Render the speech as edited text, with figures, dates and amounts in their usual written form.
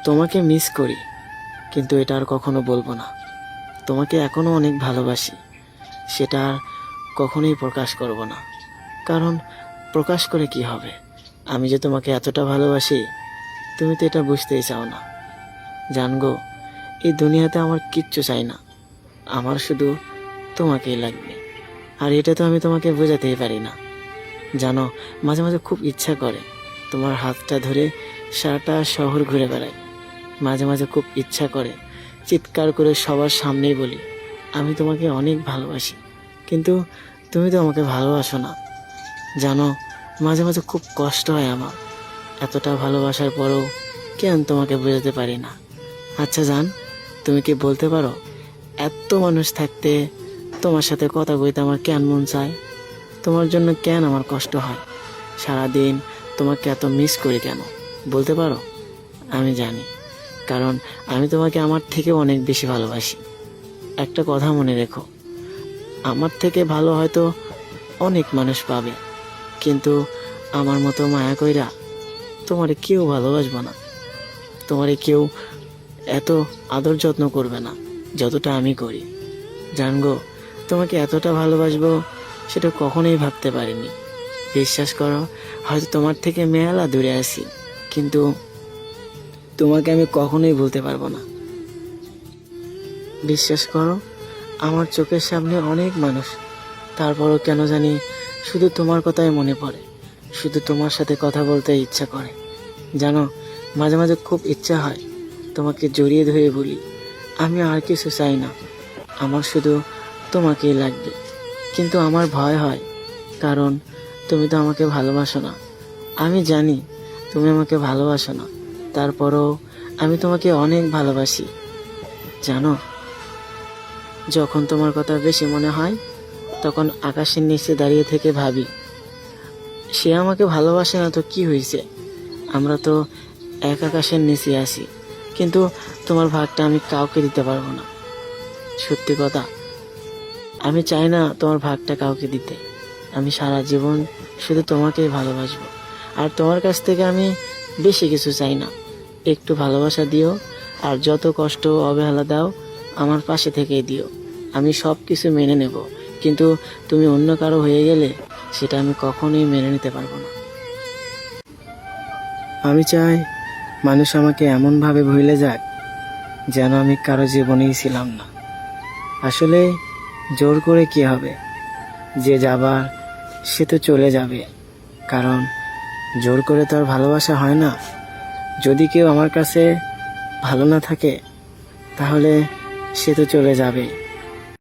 তোমাকে মিস করি, কিন্তু এটা আর কখনো বলবো না। তোমাকে এখনও অনেক ভালোবাসি, সেটা আর কখনোই প্রকাশ করব না। কারণ প্রকাশ করে কি হবে? আমি যে তোমাকে এতটা ভালোবাসি, তুমি তো এটা বুঝতেই চাও না। জানগো, এই দুনিয়াতে আমার কিচ্ছু চাই না, আমার শুধু তোমাকেই লাগবে। আর এটা তো আমি তোমাকে বোঝাতেই পারি না। জানো, মাঝে মাঝে খুব ইচ্ছা করে তোমার হাতটা ধরে সারাটা শহর ঘুরে বেড়াই। মাঝে মাঝে খুব ইচ্ছা করে চিৎকার করে সবার সামনেই বলি আমি তোমাকে অনেক ভালোবাসি, কিন্তু তুমি তো আমাকে ভালোবাসো না। জানো, মাঝে মাঝে খুব কষ্ট হয় আমার, এতটা ভালোবাসার পরেও কেন তোমাকে বোঝাতে পারি না। আচ্ছা জান, তুমি কি বলতে পারো এত মানুষ থাকতে তোমার সাথে কথা বলতে আমার কেন মন চায়? তোমার জন্য কেন আমার কষ্ট হয়? সারাদিন তোমাকে এত মিস করি কেন বলতে পারো? আমি জানি, কারণ আমি তোমাকে আমার থেকে অনেক বেশি ভালোবাসি। একটা কথা মনে রেখো, আমার থেকে ভালো হয়তো অনেক মানুষ পাবে, কিন্তু আমার মতো মায়া কইরা তোমারে কেউ ভালোবাসবে না। তোমারে কেউ এত আদর যত্ন করবে না যতটা আমি করি। জানগো, তোমাকে এতটা ভালোবাসবো সেটা কখনোই ভাবতে পারিনি। বিশ্বাস করো, হয়তো তোমার থেকে মেলা দূরে আছি, কিন্তু তোমাকে আমি কখনোই ভুলতে পারবো না। বিশ্বাস করো, আমার চোখের সামনে অনেক মানুষ, তারপরও কেন জানি শুধু তোমার কথাই মনে পড়ে, শুধু তোমার সাথে কথা বলতে ইচ্ছা করে। জানো, মাঝে মাঝে খুব ইচ্ছা হয় তোমাকে জড়িয়ে ধরে বলি আমি আর কিছু চাই না, আমার শুধু তোমাকেই লাগবে। কিন্তু আমার ভয় হয়, কারণ তুমি তো আমাকে ভালোবাসো না। আমি জানি তুমি আমাকে ভালোবাসো না, তারপরও আমি তোমাকে অনেক ভালোবাসি। জানো, যখন তোমার কথা বেশি মনে হয়, তখন আকাশের নিচে দাঁড়িয়ে থেকে ভাবি সে আমাকে ভালোবাসে না তো কি হয়েছে, আমরা তো এক আকাশের নিচে আছি। কিন্তু তোমার ভাগটা আমি কাউকে দিতে পারবো না। সত্যি কথা, আমি চাই না তোমার ভাগটা কাউকে দিতে। আমি সারা জীবন শুধু তোমাকেই ভালোবাসবো। আর তোমার কাছ থেকে আমি বেশি কিছু চাই না, একটু ভালোবাসা দিও, আর যত কষ্ট অবহেলা দাও আমার পাশে থেকেই দিও। আমি সব কিছু মেনে নেব, কিন্তু তুমি অন্য কারো হয়ে গেলে সেটা আমি কখনোই মেনে নিতে পারবো না। আমি চাই মানুষ আমাকে এমনভাবে ভুলে যাক যেন আমি কারো জীবনেই ছিলাম না। আসলে জোর করে কি হবে, যে যাবার সে তো চলে যাবে, কারণ জোর করে তো আর ভালোবাসা হয় না। যদি কেউ আমার কাছে ভালো না থাকে, তাহলে সে তো চলে যাবে।